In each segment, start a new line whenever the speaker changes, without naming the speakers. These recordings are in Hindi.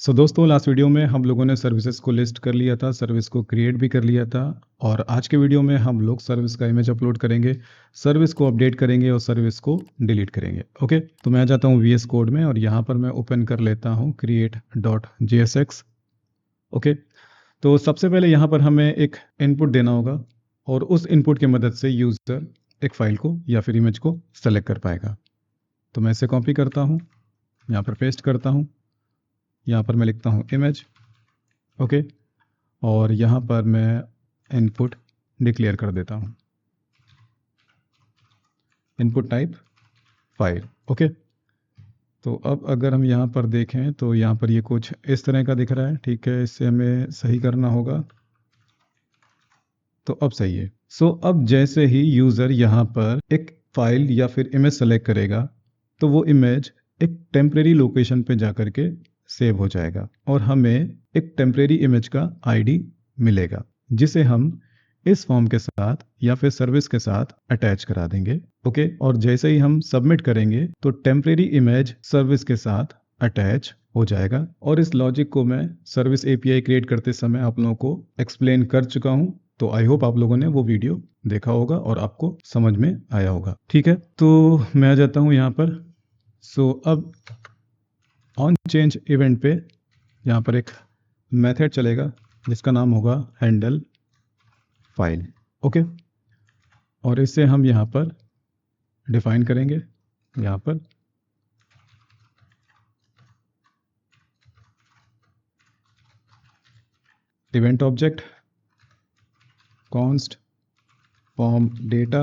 दोस्तों लास्ट वीडियो में हम लोगों ने सर्विसेज को लिस्ट कर लिया था, सर्विस को क्रिएट भी कर लिया था और आज के वीडियो में हम लोग सर्विस का इमेज अपलोड करेंगे, सर्विस को अपडेट करेंगे और सर्विस को डिलीट करेंगे। ओके, तो मैं आ जाता हूँ VS कोड में और यहाँ पर मैं ओपन कर लेता हूँ create.jsx। ओके, तो सबसे पहले यहाँ पर हमें एक इनपुट देना होगा और उस इनपुट की मदद से यूज़र एक फाइल को या फिर इमेज को सेलेक्ट कर पाएगा। तो मैं इसे कॉपी करता हूँ, यहाँ पर पेस्ट करता हूँ, यहाँ पर मैं लिखता हूँ इमेज। ओके, और यहाँ पर मैं इनपुट डिक्लेयर कर देता हूँ, इनपुट टाइप फाइल। ओके, तो अब अगर हम यहाँ पर देखें तो यहाँ पर ये कुछ इस तरह का दिख रहा है। ठीक है, इससे हमें सही करना होगा। तो अब सही है। अब जैसे ही यूज़र यहाँ पर एक फाइल या फिर इमेज सेलेक्ट करेगा तो वो इमेज एक टेम्परेरी लोकेशन पे जा कर के सेव हो जाएगा और हमें एक टेम्परेरी इमेज का आईडी मिलेगा जिसे हम इस फॉर्म के साथ या फिर सर्विस के साथ अटैच करा देंगे। ओके, और जैसे ही हम सबमिट करेंगे तो टेम्परेरी इमेज सर्विस के साथ अटैच हो जाएगा। और इस लॉजिक को मैं सर्विस एपीआई क्रिएट करते समय आप लोगों को एक्सप्लेन कर चुका हूँ। तो आई होप आप लोगों ने वो वीडियो देखा होगा और आपको समझ में आया होगा। ठीक है, तो मैं आ जाता हूँ यहाँ पर। अब ऑन चेंज इवेंट पे यहाँ पर एक मेथड चलेगा जिसका नाम होगा हैंडल फाइल। ओके, और इसे हम यहाँ पर डिफाइन करेंगे, यहाँ पर event object const form data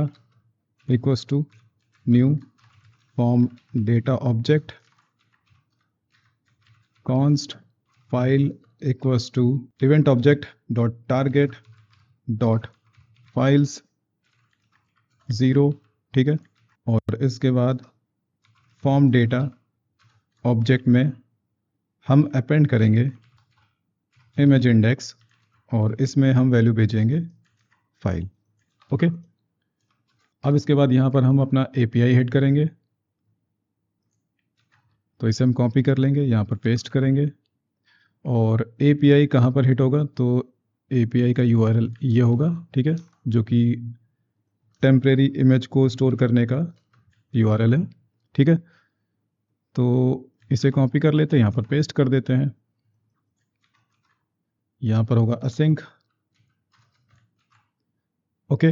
equals to new form data object const file equals to event object dot target dot files 0। ठीक है, और इसके बाद फॉर्म डेटा ऑब्जेक्ट में हम अपेंड करेंगे इमेज इंडेक्स और इसमें हम वैल्यू भेजेंगे फाइल। ओके, अब इसके बाद यहाँ पर हम अपना API हेड करेंगे। तो इसे हम कॉपी कर लेंगे, यहाँ पर पेस्ट करेंगे और API कहाँ पर हिट होगा तो API का URL ये होगा। ठीक है, जो कि टेम्परेरी इमेज को स्टोर करने का URL है। ठीक है, तो इसे कॉपी कर लेते हैं, यहाँ पर पेस्ट कर देते हैं। यहाँ पर होगा असिंक। ओके,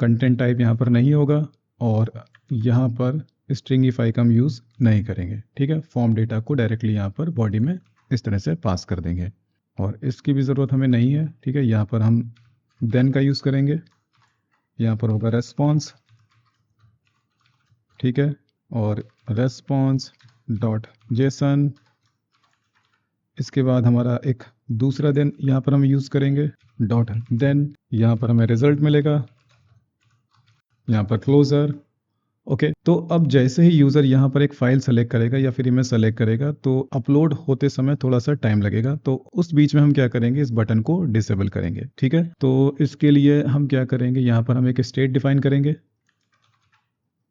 कंटेंट टाइप यहाँ पर नहीं होगा और यहाँ पर स्ट्रिंगीफाई का हम यूज़ नहीं करेंगे। ठीक है, फॉर्म डेटा को डायरेक्टली यहाँ पर बॉडी में इस तरह से पास कर देंगे और इसकी भी ज़रूरत हमें नहीं है। ठीक है, यहाँ पर हम देन का यूज़ करेंगे, यहाँ पर होगा रेस्पॉन्स। ठीक है, और रेस्पॉन्स डॉट जेसन। इसके बाद हमारा एक दूसरा देन यहाँ पर हम यूज़ करेंगे डॉट देन। यहाँ पर हमें रिजल्ट मिलेगा, यहाँ पर क्लोजर। ओके, तो अब जैसे ही यूज़र यहाँ पर एक फाइल सेलेक्ट करेगा या फिर इमेज सेलेक्ट करेगा तो अपलोड होते समय थोड़ा सा टाइम लगेगा। तो उस बीच में हम क्या करेंगे, इस बटन को डिसेबल करेंगे। ठीक है, तो इसके लिए हम क्या करेंगे, यहाँ पर हम एक स्टेट डिफाइन करेंगे।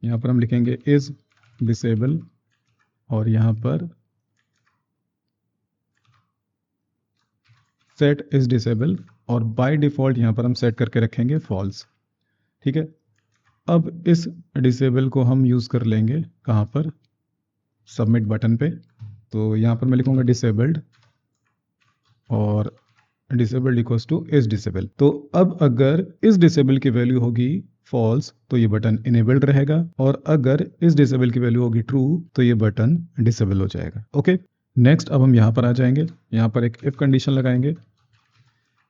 यहाँ पर हम लिखेंगे इज डिसेबल और यहाँ पर सेट इज डिसेबल और बाय डिफ़ॉल्ट यहाँ पर हम सेट करके रखेंगे फॉल्स। ठीक है, अब इस डिसेबल को हम यूज़ कर लेंगे कहाँ पर, सबमिट बटन पे। तो यहाँ पर मैं लिखूँगा डिसेबल्ड और disabled equals two is disable. तो अब अगर इस डिसेबल की वैल्यू होगी फॉल्स तो ये बटन इनेबल्ड रहेगा और अगर इस डिसेबल की वैल्यू होगी ट्रू तो ये बटन डिसेबल हो जाएगा। ओके, नेक्स्ट अब हम यहाँ पर आ जाएंगे, यहाँ पर एक इफ कंडीशन लगाएंगे।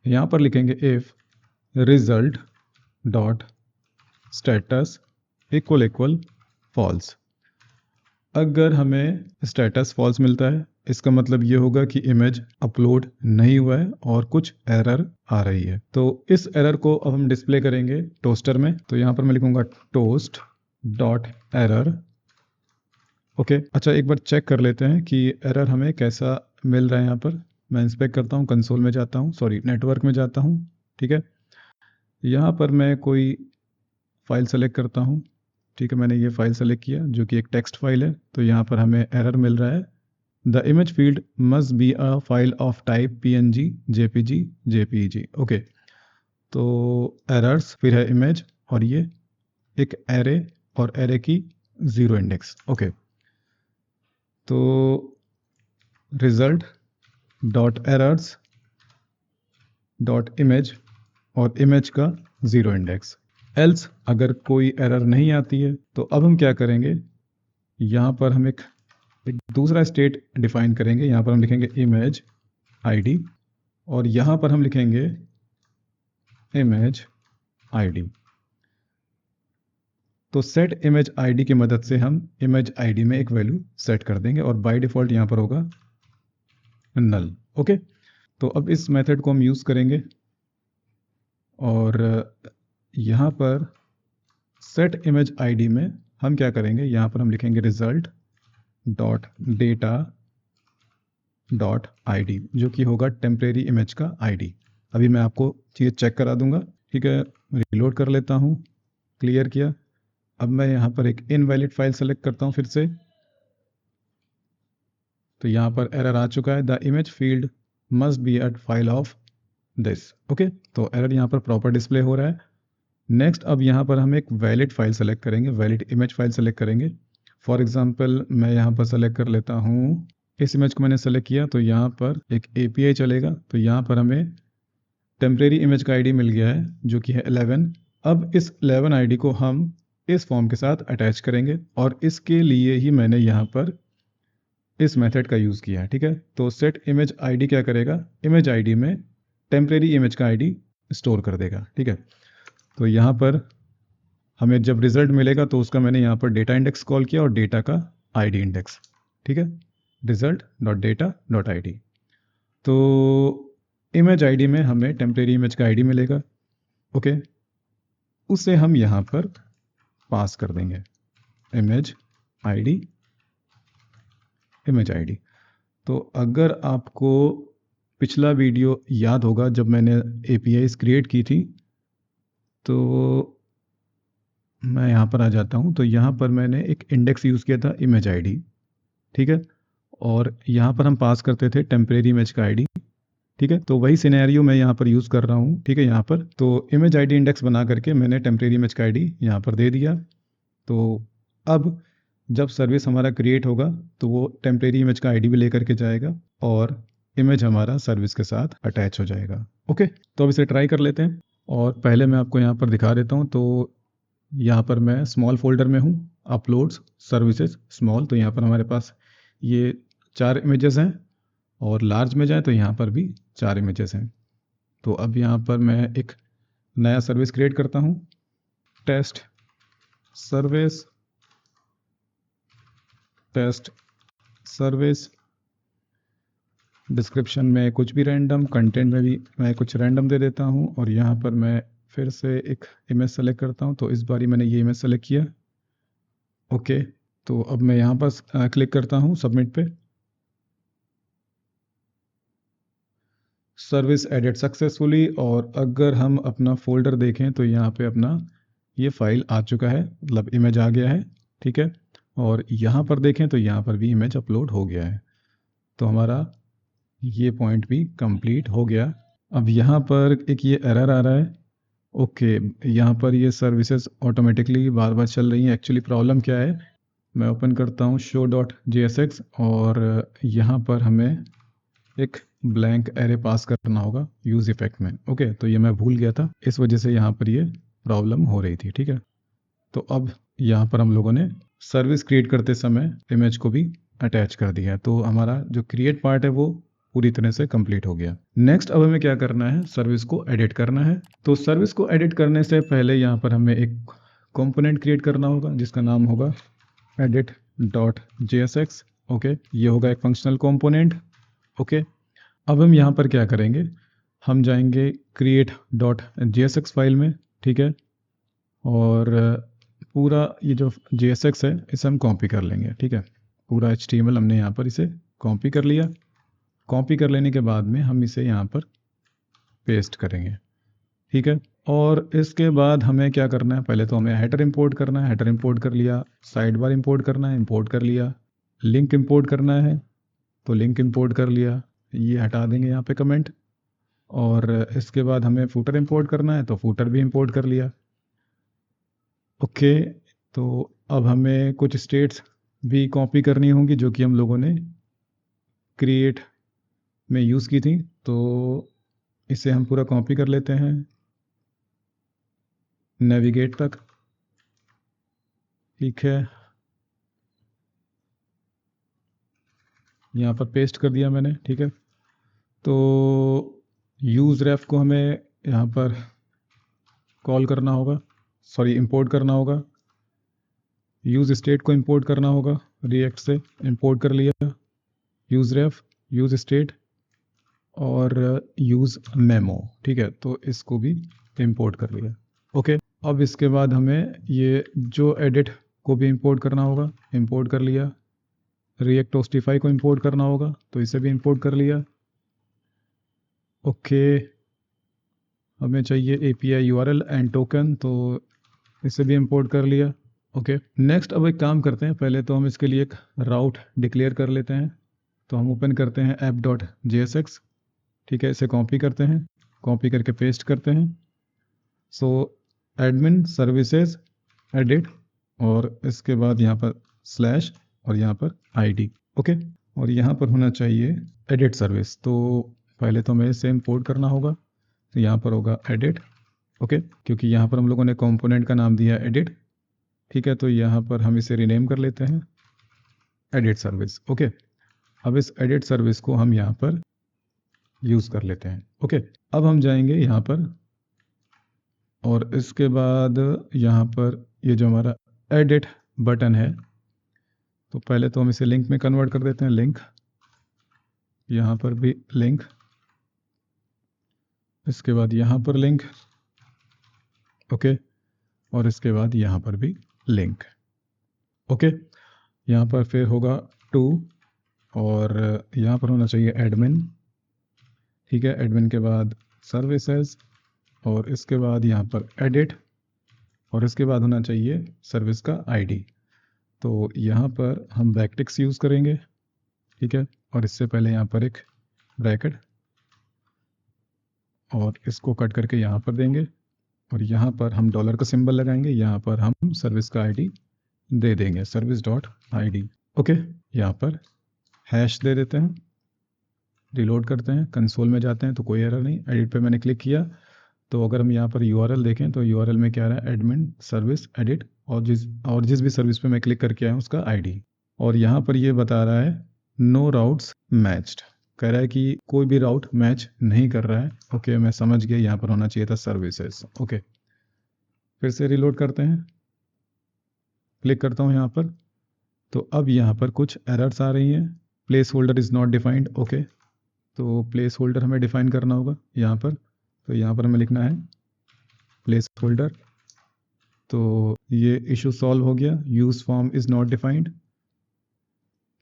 यहाँ पर लिखेंगे if result dot status equal equal false. अगर हमें स्टेटस फॉल्स मिलता है इसका मतलब ये होगा कि इमेज अपलोड नहीं हुआ है और कुछ एरर आ रही है। तो इस एरर को अब हम डिस्प्ले करेंगे टोस्टर में। तो यहाँ पर मैं लिखूंगा टोस्ट डॉट एरर। ओके, अच्छा एक बार चेक कर लेते हैं कि एरर हमें कैसा मिल रहा है। यहाँ पर मैं इंस्पेक्ट करता हूँ, कंसोल में जाता हूँ, सॉरी नेटवर्क में जाता हूँ। ठीक है, यहाँ पर मैं कोई फाइल सेलेक्ट करता हूँ। ठीक है, मैंने ये फाइल सेलेक्ट किया जो कि एक टेक्स्ट फाइल है। तो यहाँ पर हमें एरर मिल रहा है the image field must be a file of type PNG, JPG, JPEG। Okay, तो एरर्स, फिर है इमेज, और ये एक एरे, और एरे की 0 इंडेक्स। ओके, तो result dot errors dot image, और इमेज का 0 इंडेक्स। एल्स अगर कोई एरर नहीं आती है तो अब हम क्या करेंगे, यहाँ पर हम एक दूसरा स्टेट डिफाइन करेंगे। यहाँ पर हम लिखेंगे इमेज ID, और यहाँ पर हम लिखेंगे इमेज ID। तो सेट इमेज ID की मदद से हम इमेज ID में एक वैल्यू सेट कर देंगे, और बाय डिफ़ॉल्ट यहाँ पर होगा नल। ओके, तो अब इस मेथड को हम यूज़ करेंगे, और यहाँ पर सेट इमेज ID में हम क्या करेंगे, यहाँ पर हम लिखेंगे result dot data dot ID, जो कि होगा टेम्परेरी इमेज का ID। अभी मैं आपको चीज़ चेक करा दूंगा। ठीक है, रिलोड कर लेता हूँ, क्लियर किया। अब मैं यहाँ पर एक इनवैलिड फाइल सेलेक्ट करता हूँ फिर से, तो यहाँ पर एरर आ चुका है, the image field must be at file of this. Okay, तो एरर यहाँ पर प्रॉपर डिस्प्ले हो रहा है। नेक्स्ट, अब यहाँ पर हम एक वैलिड फाइल सेलेक्ट करेंगे, वैलिड इमेज फाइल सेलेक्ट करेंगे। फॉर एग्जांपल मैं यहाँ पर सेलेक्ट कर लेता हूँ, इस इमेज को मैंने सेलेक्ट किया, तो यहाँ पर एक API चलेगा। तो यहाँ पर हमें टेम्परेरी इमेज का ID मिल गया है, जो कि है 11। अब इस 11 ID को हम इस फॉर्म के साथ अटैच करेंगे, और इसके लिए ही मैंने यहाँ पर इस मेथड का यूज़ किया है। ठीक है, तो सेट इमेज ID क्या करेगा, इमेज ID में टेम्परेरी इमेज का ID स्टोर कर देगा। ठीक है, तो यहाँ पर हमें जब रिजल्ट मिलेगा तो उसका मैंने यहाँ पर डेटा इंडेक्स कॉल किया, और डेटा का ID इंडेक्स। ठीक है, result dot data dot ID। तो इमेज ID में हमें टेम्परेरी इमेज का ID मिलेगा। ओके, उसे हम यहाँ पर पास कर देंगे, इमेज ID, इमेज ID। तो अगर आपको पिछला वीडियो याद होगा, जब मैंने APIs क्रिएट की थी, तो मैं यहाँ पर आ जाता हूँ। तो यहाँ पर मैंने एक इंडेक्स यूज़ किया था, इमेज ID। ठीक है, और यहाँ पर हम पास करते थे टेम्परेरी इमेज का ID। ठीक है, तो वही सिनेरियो मैं यहाँ पर यूज़ कर रहा हूँ। ठीक है, यहाँ पर तो इमेज ID इंडेक्स बना करके मैंने टेम्परेरी इमेज का ID यहाँ पर दे दिया। तो अब जब सर्विस हमारा क्रिएट होगा तो वो टेम्परेरी इमेज का ID भी लेकर के जाएगा, और इमेज हमारा सर्विस के साथ अटैच हो जाएगा। ओके, तो अब इसे ट्राई कर लेते हैं, और पहले मैं आपको यहाँ पर दिखा देता हूँ। तो यहाँ पर मैं स्मॉल फोल्डर में हूँ, अपलोड्स सर्विसेज स्मॉल। तो यहाँ पर हमारे पास ये 4 इमेजेस हैं, और लार्ज में जाए तो यहाँ पर भी 4 इमेजेस हैं। तो अब यहाँ पर मैं एक नया सर्विस क्रिएट करता हूँ, test service, test service. Description में कुछ भी रैंडम, कंटेंट में भी मैं कुछ रैंडम दे देता हूँ, और यहाँ पर मैं फिर से एक इमेज सेलेक्ट करता हूँ। तो इस बारी मैंने ये इमेज सेलेक्ट किया। ओके, तो अब मैं यहाँ पर क्लिक करता हूँ सबमिट पे। सर्विस एडेड सक्सेसफुली, और अगर हम अपना फोल्डर देखें तो यहाँ पे अपना ये फाइल आ चुका है, मतलब इमेज आ गया है। ठीक है, और यहाँ पर देखें तो यहाँ पर भी इमेज अपलोड हो गया है। तो हमारा ये पॉइंट भी कंप्लीट हो गया। अब यहाँ पर एक ये एरर आ रहा है। ओके, यहाँ पर ये सर्विसेज ऑटोमेटिकली बार बार चल रही हैं। एक्चुअली प्रॉब्लम क्या है, मैं ओपन करता हूँ show.jsx, और यहाँ पर हमें एक ब्लैंक एरे पास करना होगा यूज़ इफेक्ट में। ओके, तो ये मैं भूल गया था, इस वजह से यहाँ पर ये प्रॉब्लम हो रही थी। ठीक है, तो अब यहाँ पर हम लोगों ने सर्विस क्रिएट करते समय इमेज को भी अटैच कर दिया है। तो हमारा जो क्रिएट पार्ट है वो पूरी तरह से कंप्लीट हो गया। नेक्स्ट, अब हमें क्या करना है, सर्विस को एडिट करना है। तो सर्विस को एडिट करने से पहले यहाँ पर हमें एक कंपोनेंट क्रिएट करना होगा, जिसका नाम होगा edit.jsx। ओके, ये होगा एक फंक्शनल कंपोनेंट। ओके, अब हम यहाँ पर क्या करेंगे, हम जाएंगे create.jsx फाइल में। ठीक है, और पूरा ये जो JSX है इसे हम कॉपी कर लेंगे। ठीक है, पूरा HTML हमने यहाँ पर इसे कॉपी कर लिया। कॉपी कर लेने के बाद में हम इसे यहाँ पर पेस्ट करेंगे। ठीक है, और इसके बाद हमें क्या करना है, पहले तो हमें हेडर इंपोर्ट करना है। हेडर इंपोर्ट कर लिया, साइड बार इंपोर्ट करना है, इंपोर्ट कर लिया, लिंक इंपोर्ट करना है। तो लिंक इंपोर्ट कर लिया, ये हटा देंगे यहाँ पे कमेंट। और इसके बाद हमें फूटर इंपोर्ट करना है, तो फूटर भी इंपोर्ट कर लिया। ओके, तो अब हमें कुछ स्टेट्स भी कॉपी करनी होंगी जो कि हम लोगों ने क्रिएट में यूज़ की थी, तो इसे हम पूरा कॉपी कर लेते हैं नेविगेट तक। ठीक है, यहाँ पर पेस्ट कर दिया मैंने। ठीक है, तो यूज़ रेफ को हमें यहाँ पर कॉल करना होगा, सॉरी इंपोर्ट करना होगा। यूज़ स्टेट को इंपोर्ट करना होगा, रिएक्ट से इंपोर्ट कर लिया यूज़ रेफ, यूज़ स्टेट और यूज़ मेमो। ठीक है, तो इसको भी इंपोर्ट कर लिया। ओके, अब इसके बाद हमें ये जो एडिट को भी इंपोर्ट करना होगा, इंपोर्ट कर लिया। रिएक्ट होस्टिफाई को इंपोर्ट करना होगा, तो इसे भी इंपोर्ट कर लिया। ओके, हमें चाहिए API URL एंड टोकन, तो इसे भी इंपोर्ट कर लिया। ओके, नेक्स्ट अब एक काम करते हैं, पहले तो हम इसके लिए एक राउट डिक्लेयर कर लेते हैं। तो हम ओपन करते हैं app.jsx। ठीक है, इसे कॉपी करते हैं, कॉपी करके पेस्ट करते हैं। सो एडमिन सर्विसेज एडिट और इसके बाद यहाँ पर स्लैश और यहाँ पर ID। ओके, और यहाँ पर होना चाहिए एडिट सर्विस। तो पहले तो हमें इसे इंपोर्ट करना होगा, तो यहाँ पर होगा एडिट। ओके, क्योंकि यहाँ पर हम लोगों ने कंपोनेंट का नाम दिया एडिट। ठीक है, तो यहाँ पर हम इसे रीनेम कर लेते हैं एडिट सर्विस। ओके, अब इस एडिट सर्विस को हम यहाँ पर यूज़ कर लेते हैं। ओके, अब हम जाएंगे यहाँ पर और इसके बाद यहाँ पर ये जो हमारा एडिट बटन है, तो पहले तो हम इसे लिंक में कन्वर्ट कर देते हैं, लिंक, यहाँ पर भी लिंक, इसके बाद यहाँ पर लिंक। ओके, और इसके बाद यहाँ पर भी लिंक। ओके, यहाँ पर फिर होगा टू और यहाँ पर होना चाहिए एडमिन। ठीक है, एडमिन के बाद सर्विसेज और इसके बाद यहाँ पर एडिट और इसके बाद होना चाहिए सर्विस का ID। तो यहाँ पर हम बैकटिक्स यूज़ करेंगे। ठीक है, और इससे पहले यहाँ पर एक ब्रैकेट और इसको कट करके यहाँ पर देंगे और यहाँ पर हम डॉलर का सिंबल लगाएंगे, यहाँ पर हम सर्विस का ID दे देंगे, service.id। ओके, यहाँ पर हैश दे देते हैं, रिलोड करते हैं, कंसोल में जाते हैं तो कोई एरर नहीं। एडिट पे मैंने क्लिक किया, तो अगर हम यहाँ पर URL देखें तो URL में क्या आ रहा है, एडमिन सर्विस एडिट और जिस भी सर्विस पे मैं क्लिक करके आया हूँ उसका ID। और यहाँ पर ये बता रहा है नो राउट्स मैच्ड, कह रहा है कि कोई भी राउट मैच नहीं कर रहा है। ओके, मैं समझ गया, यहाँ पर होना चाहिए था सर्विसेज। ओके, फिर से रिलोड करते हैं, क्लिक करता हूँ यहाँ पर, तो अब यहाँ पर कुछ एरर्स आ रही हैं। Place holder is not defined. Okay, तो प्लेस होल्डर हमें डिफाइन करना होगा यहाँ पर, तो यहाँ पर हमें लिखना है प्लेस होल्डर। तो ये इशू सॉल्व हो गया। Use form is not defined,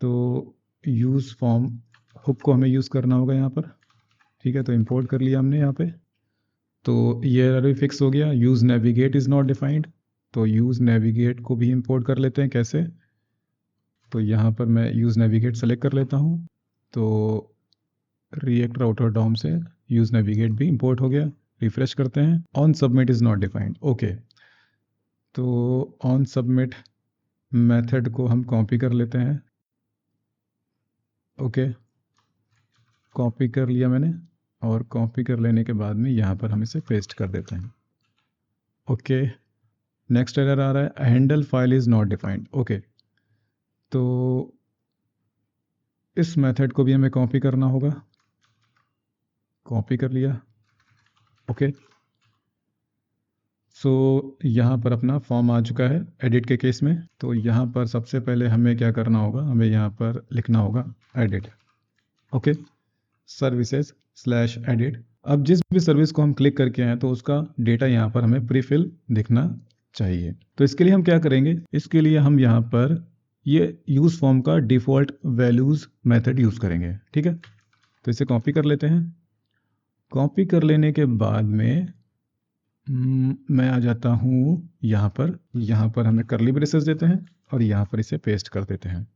तो यूज़ फॉर्म हुक को हमें यूज़ करना होगा यहाँ पर। ठीक है, तो इंपोर्ट कर लिया हमने यहाँ पे, तो ये एरर भी फिक्स हो गया। Use navigate is not defined, तो यूज़ नेविगेट को भी इंपोर्ट कर लेते हैं। कैसे, तो यहाँ पर मैं यूज़ नेविगेट सेलेक्ट कर लेता हूँ, तो रिएक्ट राउटर डॉम से यूज़ नेविगेट भी इंपोर्ट हो गया। रिफ्रेश करते हैं, on submit is not defined. Okay, तो ऑन सबमिट मेथड को हम कॉपी कर लेते हैं। ओके, कॉपी कर लिया मैंने और कॉपी कर लेने के बाद में यहाँ पर हम इसे पेस्ट कर देते हैं। ओके, नेक्स्ट एरर आ रहा है, handle file is not defined. Okay, तो इस मेथड को भी हमें कॉपी करना होगा, कॉपी कर लिया। ओके, सो यहाँ पर अपना फॉर्म आ चुका है एडिट के केस में। तो यहाँ पर सबसे पहले हमें क्या करना होगा, हमें यहाँ पर लिखना होगा edit. Okay, services slash edit. अब जिस भी सर्विस को हम क्लिक करके आए तो उसका डेटा यहाँ पर हमें प्रीफिल दिखना चाहिए। तो इसके लिए हम क्या करेंगे, इसके लिए हम यहाँ पर ये यूज़ फॉर्म का डिफ़ॉल्ट वैल्यूज़ मेथड यूज़ करेंगे। ठीक है, तो इसे कॉपी कर लेते हैं। कॉपी कर लेने के बाद में मैं आ जाता हूँ यहाँ पर हमें कर्ली ब्रेसेस देते हैं और यहाँ पर इसे पेस्ट कर देते हैं।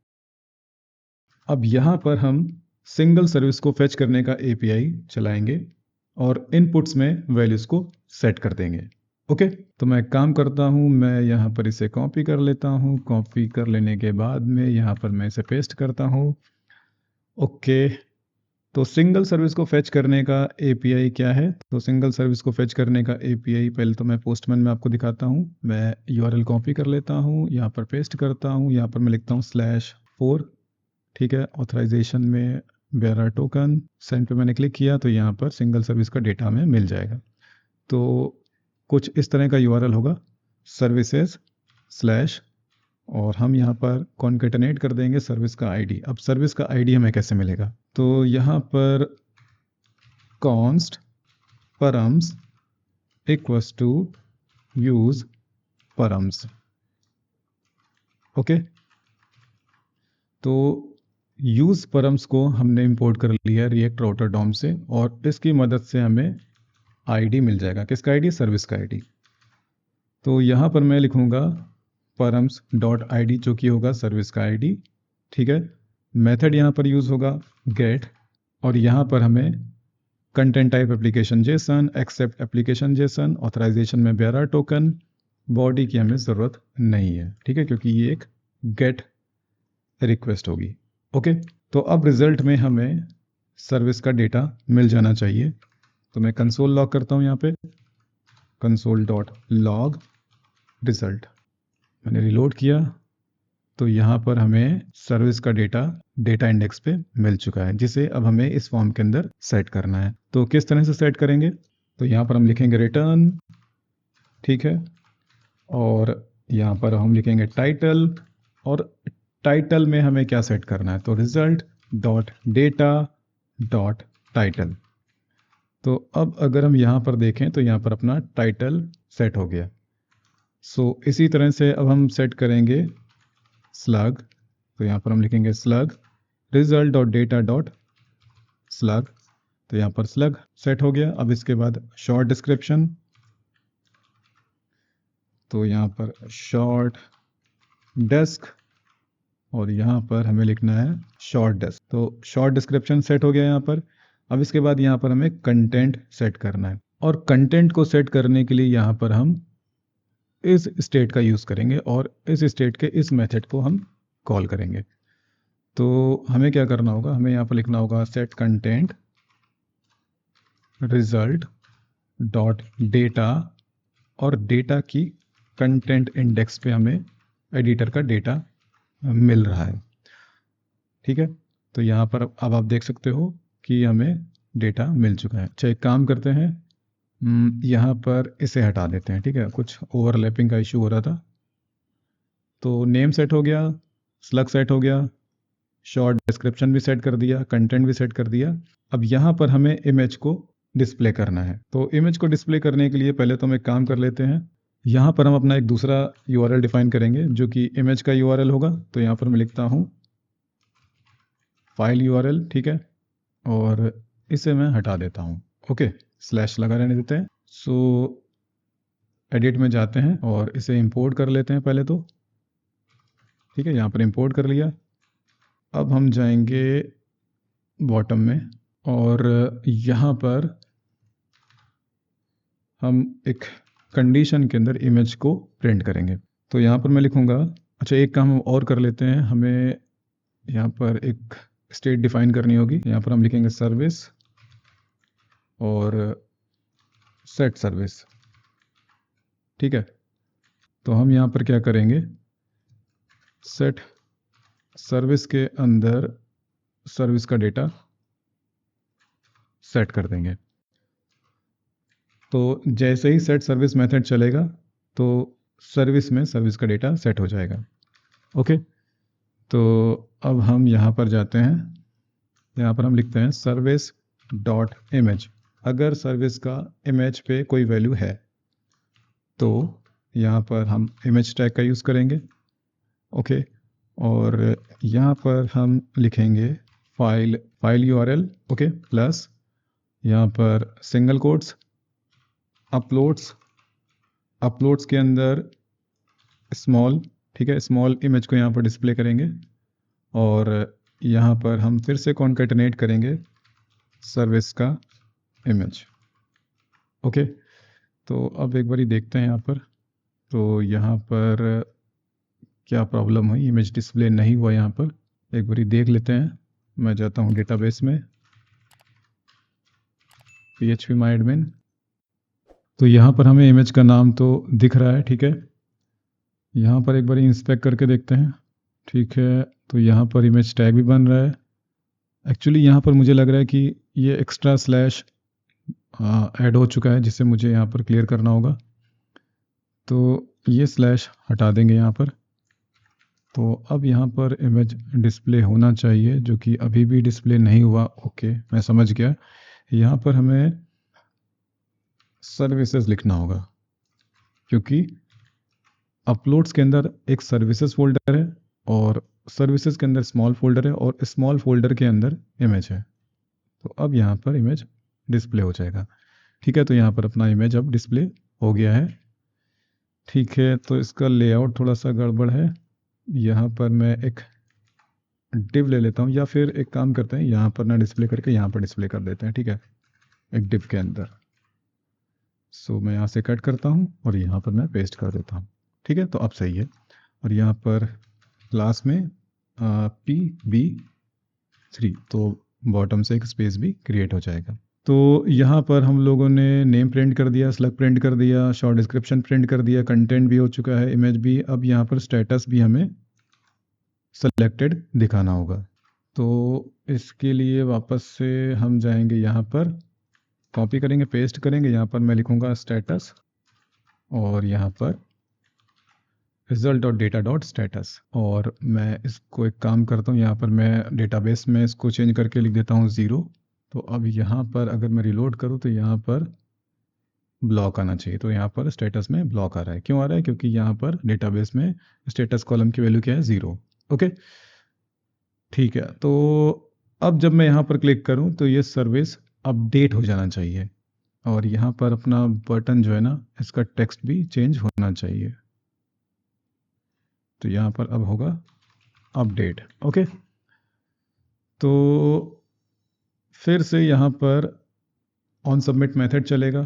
अब यहाँ पर हम सिंगल सर्विस को फेच करने का एपीआई चलाएंगे और इनपुट्स में वैल्यूज़ को सेट कर देंगे। ओके, तो मैं काम करता हूँ, मैं यहाँ पर इसे कॉपी कर लेता हूँ। कॉपी कर लेने के बाद में यहाँ पर मैं इसे पेस्ट करता हूँ। ओके, तो सिंगल सर्विस को फेच करने का एपीआई क्या है? तो सिंगल सर्विस को फेच करने का एपीआई पहले तो मैं पोस्टमैन में आपको दिखाता हूँ। मैं यूआरएल कॉपी कर लेता हूँ, यहाँ पर पेस्ट करता हूँ, यहाँ पर मैं लिखता हूँ /4, ठीक है। ऑथराइजेशन में बेयरर टोकन, सेंड पे मैंने क्लिक किया तो यहाँ पर सिंगल सर्विस का डेटा हमें मिल जाएगा। तो कुछ इस तरह का यूआरएल होगा सर्विसेज / और हम यहाँ पर कॉन्केटनेट कर देंगे सर्विस का आईडी। अब सर्विस का आईडी हमें कैसे मिलेगा? तो यहाँ पर const params equals to use params। Okay, तो यूज params को हमने इंपोर्ट कर लिया रिएक्ट राउटर डॉम से और इसकी मदद से हमें आईडी मिल जाएगा। किसका आईडी? सर्विस का आईडी। तो यहाँ पर मैं लिखूँगा params.id जो कि होगा सर्विस का आईडी, ठीक है। मेथड यहाँ पर यूज़ होगा गेट और यहाँ पर हमें content type application JSON, accept application JSON, authorization में बेयरर टोकन, बॉडी की हमें ज़रूरत नहीं है, ठीक है, क्योंकि ये एक गेट रिक्वेस्ट होगी। ओके, तो अब रिजल्ट में हमें सर्विस का डेटा मिल जाना चाहिए। तो मैं कंसोल लॉग करता हूँ, यहाँ पे console.log रिजल्ट मैंने रिलोड किया तो यहाँ पर हमें सर्विस का डेटा इंडेक्स पे मिल चुका है, जिसे अब हमें इस फॉर्म के अंदर सेट करना है। तो किस तरह से सेट करेंगे? तो यहाँ पर हम लिखेंगे रिटर्न, ठीक है, और यहाँ पर हम लिखेंगे टाइटल, और टाइटल में हमें क्या सेट करना है? तो result.data.title। तो अब अगर हम यहाँ पर देखें तो यहाँ पर अपना टाइटल सेट हो गया। सो इसी तरह से अब हम सेट करेंगे स्लग। तो यहाँ पर हम लिखेंगे स्लग result.data.slug। तो यहाँ पर स्लग सेट हो गया। अब इसके बाद शॉर्ट डिस्क्रिप्शन, तो यहाँ पर शॉर्ट डेस्क और यहाँ पर हमें लिखना है शॉर्ट डेस्क। तो शॉर्ट डिस्क्रिप्शन सेट हो गया यहाँ पर। अब इसके बाद यहाँ पर हमें कंटेंट सेट करना है और कंटेंट को सेट करने के लिए यहाँ पर हम इस स्टेट का यूज़ करेंगे और इस स्टेट के इस मेथड को हम कॉल करेंगे। तो हमें क्या करना होगा? हमें यहाँ पर लिखना होगा set content result dot data, और डेटा की कंटेंट इंडेक्स पे हमें एडिटर का डेटा मिल रहा है, ठीक है। तो यहाँ पर अब आप देख सकते हो कि हमें डेटा मिल चुका है। अच्छा, एक काम करते हैं, यहाँ पर इसे हटा देते हैं, ठीक है, कुछ ओवरलैपिंग का इशू हो रहा था। तो नेम सेट हो गया, स्लग सेट हो गया, शॉर्ट डिस्क्रिप्शन भी सेट कर दिया, कंटेंट भी सेट कर दिया। अब यहाँ पर हमें इमेज को डिस्प्ले करना है। तो इमेज को डिस्प्ले करने के लिए पहले तो हम एक काम कर लेते हैं, यहाँ पर हम अपना एक दूसरा यूआरएल डिफाइन करेंगे जो कि इमेज का यूआरएल होगा। तो यहाँ पर मैं लिखता हूँ फाइल यूआरएल, ठीक है, और इसे मैं हटा देता हूँ। ओके, स्लैश लगा रहने देते हैं। सो एडिट में जाते हैं और इसे इंपोर्ट कर लेते हैं पहले तो, ठीक है, यहाँ पर इंपोर्ट कर लिया। अब हम जाएंगे बॉटम में और यहाँ पर हम एक कंडीशन के अंदर इमेज को प्रिंट करेंगे। तो यहाँ पर मैं लिखूँगा, अच्छा एक काम हम और कर लेते हैं, हमें यहाँ पर एक स्टेट डिफाइन करनी होगी। यहाँ पर हम लिखेंगे सर्विस और सेट सर्विस, ठीक है। तो हम यहाँ पर क्या करेंगे, सेट सर्विस के अंदर सर्विस का डेटा सेट कर देंगे। तो जैसे ही सेट सर्विस मेथड चलेगा तो सर्विस में सर्विस का डेटा सेट हो जाएगा। ओके, तो अब हम यहाँ पर जाते हैं, यहाँ पर हम लिखते हैं सर्विस डॉट इमेज। अगर सर्विस का इमेज पे कोई वैल्यू है तो यहाँ पर हम इमेज टैग का यूज़ करेंगे। ओके, और यहाँ पर हम लिखेंगे फाइल यूआरएल, ओके, प्लस यहाँ पर सिंगल कोट्स अपलोड्स के अंदर स्मॉल, ठीक है, स्मॉल इमेज को यहाँ पर डिस्प्ले करेंगे और यहाँ पर हम फिर से कॉन्केटनेट करेंगे सर्विस का इमेज। ओके, तो अब एक बारी देखते हैं यहाँ पर। तो यहाँ पर क्या प्रॉब्लम हुई, इमेज डिस्प्ले नहीं हुआ यहाँ पर, एक बारी देख लेते हैं। मैं जाता हूँ डेटाबेस में, PHP माई एडमिन। तो यहाँ पर हमें इमेज का नाम तो दिख रहा है, ठीक है। यहाँ पर एक बारी इंस्पेक्ट करके देखते हैं, ठीक है। तो यहाँ पर इमेज टैग भी बन रहा है। एक्चुअली यहाँ पर मुझे लग रहा है कि ये एक्स्ट्रा स्लैश ऐड हो चुका है, जिसे मुझे यहाँ पर क्लियर करना होगा। तो ये स्लैश हटा देंगे यहाँ पर। तो अब यहाँ पर इमेज डिस्प्ले होना चाहिए, जो कि अभी भी डिस्प्ले नहीं हुआ। ओके, मैं समझ गया। यहाँ पर हमें सर्विसेज लिखना होगा, क्योंकि अपलोड्स के अंदर एक सर्विसेज फोल्डर है और सर्विसेज के अंदर स्मॉल फोल्डर है और स्मॉल फोल्डर के अंदर इमेज है। तो अब यहाँ पर इमेज डिस्प्ले हो जाएगा, ठीक है। तो यहाँ पर अपना इमेज अब डिस्प्ले हो गया है, ठीक है। तो इसका लेआउट थोड़ा सा गड़बड़ है। यहाँ पर मैं एक डिव ले लेता हूँ, या फिर एक काम करते हैं, यहाँ पर ना डिस्प्ले करके यहाँ पर डिस्प्ले कर देते हैं, ठीक है, एक डिव के अंदर। सो मैं यहाँ से कट करता हूँ और यहाँ पर मैं पेस्ट कर देता हूँ, ठीक है। तो अब सही है। और यहाँ पर क्लास में PB3, तो बॉटम से एक स्पेस भी क्रिएट हो जाएगा। तो यहाँ पर हम लोगों ने नेम प्रिंट कर दिया, स्लग प्रिंट कर दिया, शॉर्ट डिस्क्रिप्शन प्रिंट कर दिया, कंटेंट भी हो चुका है, इमेज भी। अब यहाँ पर स्टेटस भी हमें सेलेक्टेड दिखाना होगा। तो इसके लिए वापस से हम जाएंगे, यहाँ पर कॉपी करेंगे, पेस्ट करेंगे। यहाँ पर मैं लिखूँगा स्टेटस और यहाँ पर result.data.status। और मैं इसको एक काम करता हूँ, यहाँ पर मैं डेटाबेस में इसको चेंज करके लिख देता हूँ 0। तो अब यहाँ पर अगर मैं रिलोड करूँ तो यहाँ पर ब्लॉक आना चाहिए। तो यहाँ पर स्टेटस में ब्लॉक आ रहा है। क्यों आ रहा है? क्योंकि यहाँ पर डेटाबेस में स्टेटस कॉलम की वैल्यू क्या है? 0। ओके, ठीक है। तो अब जब मैं यहाँ पर क्लिक करूँ तो ये सर्विस अपडेट हो जाना चाहिए और यहाँ पर अपना बटन जो है ना, इसका टेक्स्ट भी चेंज होना चाहिए। तो यहाँ पर अब होगा अपडेट। ओके, तो फिर से यहाँ पर ऑन सबमिट मेथड चलेगा।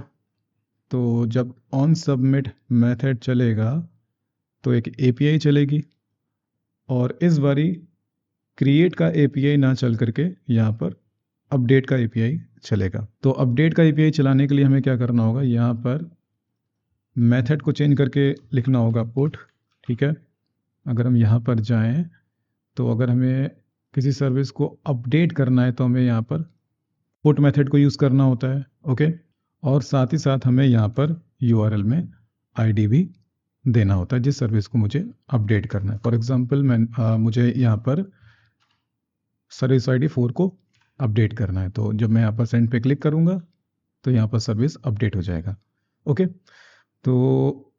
तो जब ऑन सबमिट मेथड चलेगा तो एक API चलेगी और इस बारी क्रिएट का API ना चल करके यहाँ पर अपडेट का API चलेगा। तो अपडेट का API चलाने के लिए हमें क्या करना होगा, यहाँ पर मेथड को चेंज करके लिखना होगा पुट, ठीक है। अगर हम यहाँ पर जाएं तो अगर हमें किसी सर्विस को अपडेट करना है तो हमें यहाँ पर पुट मेथड को यूज़ करना होता है, ओके। और साथ ही साथ हमें यहाँ पर URL में ID भी देना होता है जिस सर्विस को मुझे अपडेट करना है। फॉर एग्जांपल मुझे यहाँ पर सर्विस ID 4 को अपडेट करना है। तो जब मैं यहाँ पर सेंड पे क्लिक करूँगा तो यहाँ पर सर्विस अपडेट हो जाएगा, ओके। तो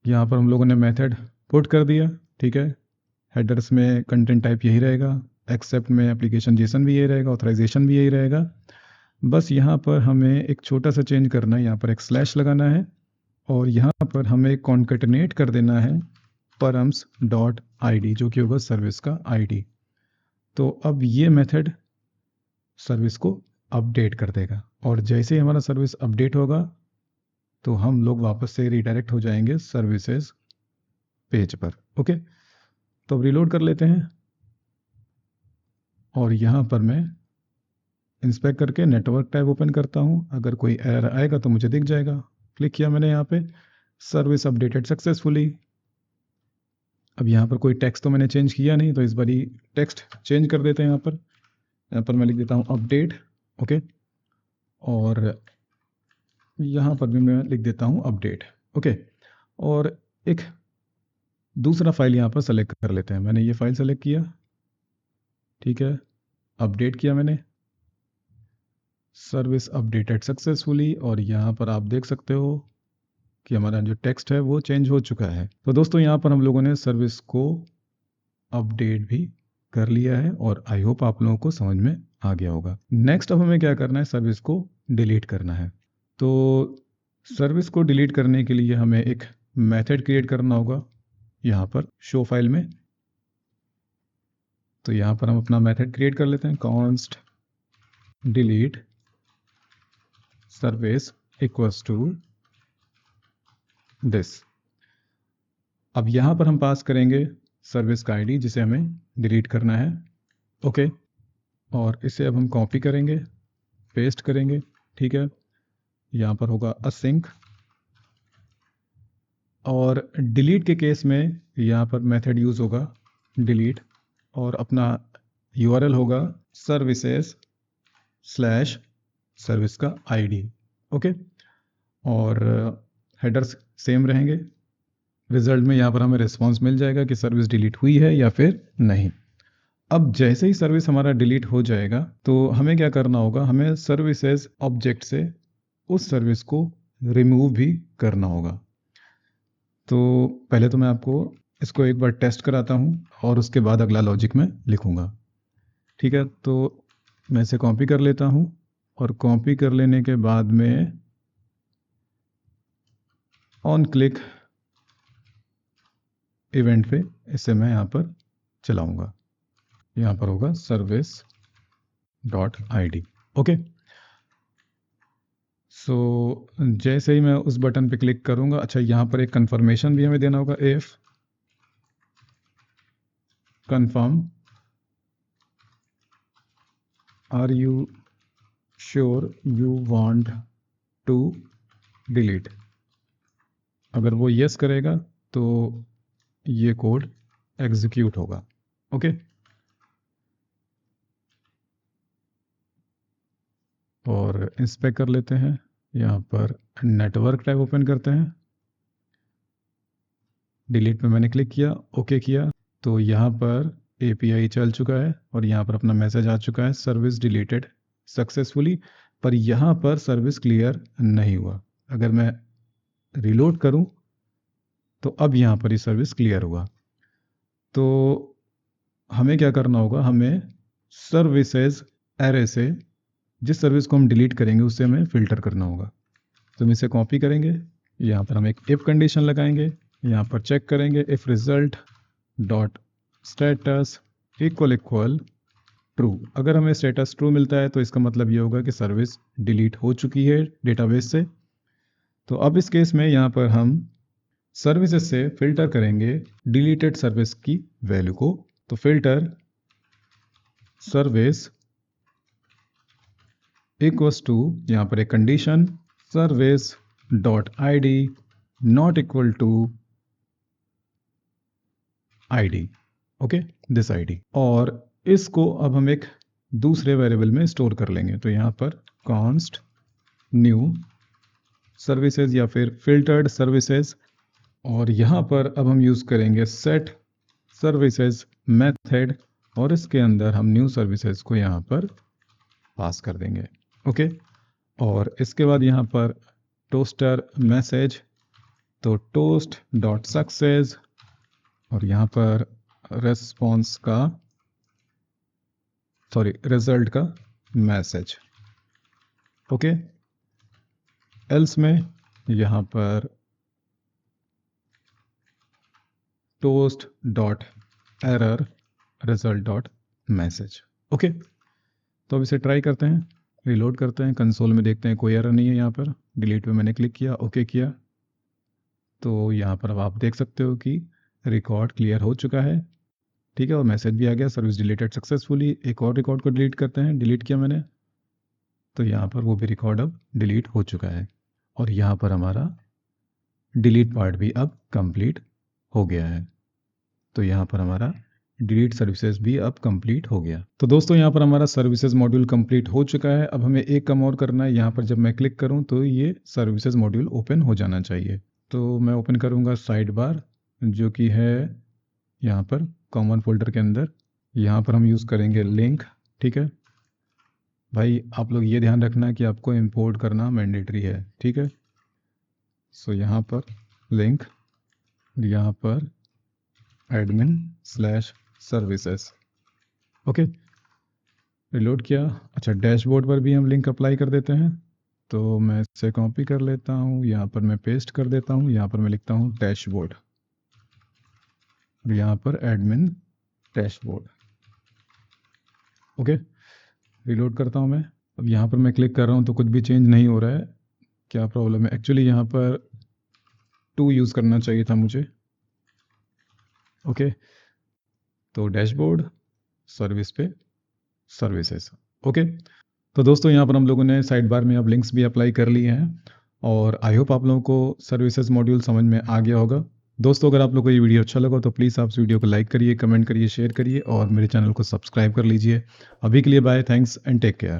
यहाँ पर हम लोगों ने मेथड पुट कर दिया, ठीक है। हेडर्स में कंटेंट टाइप यही रहेगा, एक्सेप्ट में एप्लीकेशन जेसन भी यही रहेगा, ऑथराइजेशन भी यही रहेगा। बस यहाँ पर हमें एक छोटा सा चेंज करना है, यहाँ पर एक स्लैश लगाना है और यहाँ पर हमें कॉन्केटनेट कर देना है params.id, जो कि होगा सर्विस का ID। तो अब ये मेथड सर्विस को अपडेट कर देगा और जैसे ही हमारा सर्विस अपडेट होगा तो हम लोग वापस से रिडायरेक्ट हो जाएंगे सर्विसेज पेज पर, ओके। तो अब रिलोड कर लेते हैं और यहाँ पर मैं इंस्पेक्ट करके नेटवर्क टैब ओपन करता हूँ। अगर कोई एरर आएगा तो मुझे दिख जाएगा। क्लिक किया मैंने यहाँ पे, सर्विस अपडेटेड सक्सेसफुली। अब यहाँ पर कोई टेक्स्ट तो मैंने चेंज किया नहीं, तो इस बारी टेक्स्ट चेंज कर देते हैं। यहाँ पर मैं लिख देता हूँ अपडेट, ओके। और यहाँ पर भी मैं लिख देता हूँ अपडेट, ओके। और एक दूसरा फाइल यहाँ पर सेलेक्ट कर लेते हैं। मैंने ये फाइल सेलेक्ट किया, ठीक है, अपडेट किया मैंने, सर्विस अपडेटेड सक्सेसफुली। और यहाँ पर आप देख सकते हो कि हमारा जो टेक्स्ट है वो चेंज हो चुका है। तो दोस्तों यहाँ पर हम लोगों ने सर्विस को अपडेट भी कर लिया है और आई होप आप लोगों को समझ में आ गया होगा। नेक्स्ट अब हमें क्या करना है, सर्विस को डिलीट करना है। तो सर्विस को डिलीट करने के लिए हमें एक मेथड क्रिएट करना होगा यहाँ पर शो फाइल में। तो यहाँ पर हम अपना मेथड क्रिएट कर लेते हैं, const delete service equals to this. अब यहाँ पर हम पास करेंगे सर्विस का आईडी जिसे हमें डिलीट करना है। ओके, और इसे अब हम कॉपी करेंगे, पेस्ट करेंगे। ठीक है, यहाँ पर होगा असिंक, और डिलीट के केस में यहाँ पर मेथड यूज़ होगा डिलीट, और अपना यूआरएल होगा सर्विसेज स्लैश सर्विस का आईडी। ओके, और हेडर्स सेम रहेंगे। रिजल्ट में यहाँ पर हमें रिस्पॉन्स मिल जाएगा कि सर्विस डिलीट हुई है या फिर नहीं। अब जैसे ही सर्विस हमारा डिलीट हो जाएगा तो हमें क्या करना होगा, हमें सर्विसेज ऑब्जेक्ट से उस सर्विस को रिमूव भी करना होगा। तो पहले तो मैं आपको इसको एक बार टेस्ट कराता हूँ और उसके बाद अगला लॉजिक में लिखूँगा। ठीक है, तो मैं इसे कॉपी कर लेता हूँ, और कॉपी कर लेने के बाद में ऑन क्लिक इवेंट पे इसे मैं यहाँ पर चलाऊँगा। यहाँ पर होगा सर्विस डॉट आई। ओके, सो जैसे ही मैं उस बटन पे क्लिक करूँगा, अच्छा यहाँ पर एक कंफर्मेशन भी हमें देना होगा, if confirm are you sure you want to delete। अगर वो यस करेगा तो ये कोड एग्जीक्यूट होगा। ओके, और इंस्पेक्ट कर लेते हैं। यहाँ पर नेटवर्क टैब ओपन करते हैं, डिलीट पे मैंने क्लिक किया, ओके किया, तो यहाँ पर API चल चुका है और यहाँ पर अपना मैसेज आ चुका है, सर्विस डिलीटेड सक्सेसफुली। पर यहाँ पर सर्विस क्लियर नहीं हुआ। अगर मैं रिलोड करूँ तो अब यहाँ पर ये सर्विस क्लियर हुआ। तो हमें क्या करना होगा, हमें सर्विसेज एरे से जिस सर्विस को हम डिलीट करेंगे उससे हमें फ़िल्टर करना होगा। तो हम इसे कॉपी करेंगे, यहाँ पर हम एक इफ़ कंडीशन लगाएंगे, यहाँ पर चेक करेंगे if result dot status equal true. अगर हमें स्टेटस ट्रू मिलता है तो इसका मतलब ये होगा कि सर्विस डिलीट हो चुकी है डेटाबेस से। तो अब इस केस में यहाँ पर हम सर्विसेज से फिल्टर करेंगे डिलीटेड सर्विस की वैल्यू को। तो फिल्टर सर्विस इक्वल्स टू, यहाँ पर एक condition, service dot I D not equal to ID। Okay, this ID। और इसको अब हम एक दूसरे वेरिएबल में स्टोर कर लेंगे। तो यहाँ पर कॉन्स्ट न्यू सर्विसेज या फिर फिल्टर्ड सर्विसेज, और यहाँ पर अब हम यूज़ करेंगे सेट सर्विसेज मेथड, और इसके अंदर हम न्यू सर्विसेज को यहाँ पर पास कर देंगे। ओके, और इसके बाद यहाँ पर टोस्टर मैसेज, तो टोस्ट डॉट सक्सेस, और यहाँ पर रेस्पॉन्स का रिजल्ट का मैसेज। ओके, एल्स में यहाँ पर toast dot error result dot message. Okay, तो अब इसे ट्राई करते हैं, रिलोड करते हैं, कंसोल में देखते हैं कोई एरर नहीं है। यहाँ पर डिलीट पे मैंने क्लिक किया, ओके किया, तो यहाँ पर अब आप देख सकते हो कि रिकॉर्ड क्लियर हो चुका है। ठीक है, और मैसेज भी आ गया, सर्विस डिलीटेड सक्सेसफुली। एक और रिकॉर्ड को डिलीट करते हैं, डिलीट किया मैंने, तो यहाँ पर वो भी रिकॉर्ड अब डिलीट हो चुका है, और यहाँ पर हमारा डिलीट पार्ट भी अब कंप्लीट हो गया है। तो यहाँ पर हमारा डिलीट सर्विसेज भी अब कंप्लीट हो गया। तो दोस्तों यहाँ पर हमारा सर्विसेज मॉड्यूल कंप्लीट हो चुका है। अब हमें एक काम और करना है, यहाँ पर जब मैं क्लिक करूँ तो ये सर्विसेज मॉड्यूल ओपन हो जाना चाहिए। तो मैं ओपन करूँगा साइड बार, जो कि है यहाँ पर कॉमन फोल्डर के अंदर। यहाँ पर हम यूज़ करेंगे लिंक। ठीक है भाई, आप लोग ये ध्यान रखना कि आपको इंपोर्ट करना मैंडेटरी है। ठीक है, सो यहाँ पर लिंक, यहाँ पर admin slash services. Okay, reload किया। अच्छा, डैशबोर्ड पर भी हम लिंक अप्लाई कर देते हैं। तो मैं इसे कॉपी कर लेता हूँ, यहाँ पर मैं पेस्ट कर देता हूँ, यहाँ पर मैं लिखता हूँ डैशबोर्ड, यहाँ पर एडमिन डैशबोर्ड। ओके, रिलोड करता हूँ मैं। अब यहाँ पर मैं क्लिक कर रहा हूँ तो कुछ भी चेंज नहीं हो रहा है। क्या प्रॉब्लम है? एक्चुअली यहाँ पर 2 यूज़ करना चाहिए था मुझे। ओके, तो डैशबोर्ड, सर्विस पे, सर्विसेज। ओके, तो दोस्तों यहाँ पर हम लोगों ने साइड बार में अब लिंक्स भी अप्लाई कर लिए हैं और आई होप आप लोगों को सर्विसेज मॉड्यूल समझ में आ गया होगा। दोस्तों अगर आप लोगों को ये वीडियो अच्छा लगा तो प्लीज़ आप इस वीडियो को लाइक करिए, कमेंट करिए, शेयर करिए और मेरे चैनल को सब्सक्राइब कर लीजिए। अभी के लिए bye, thanks and take care.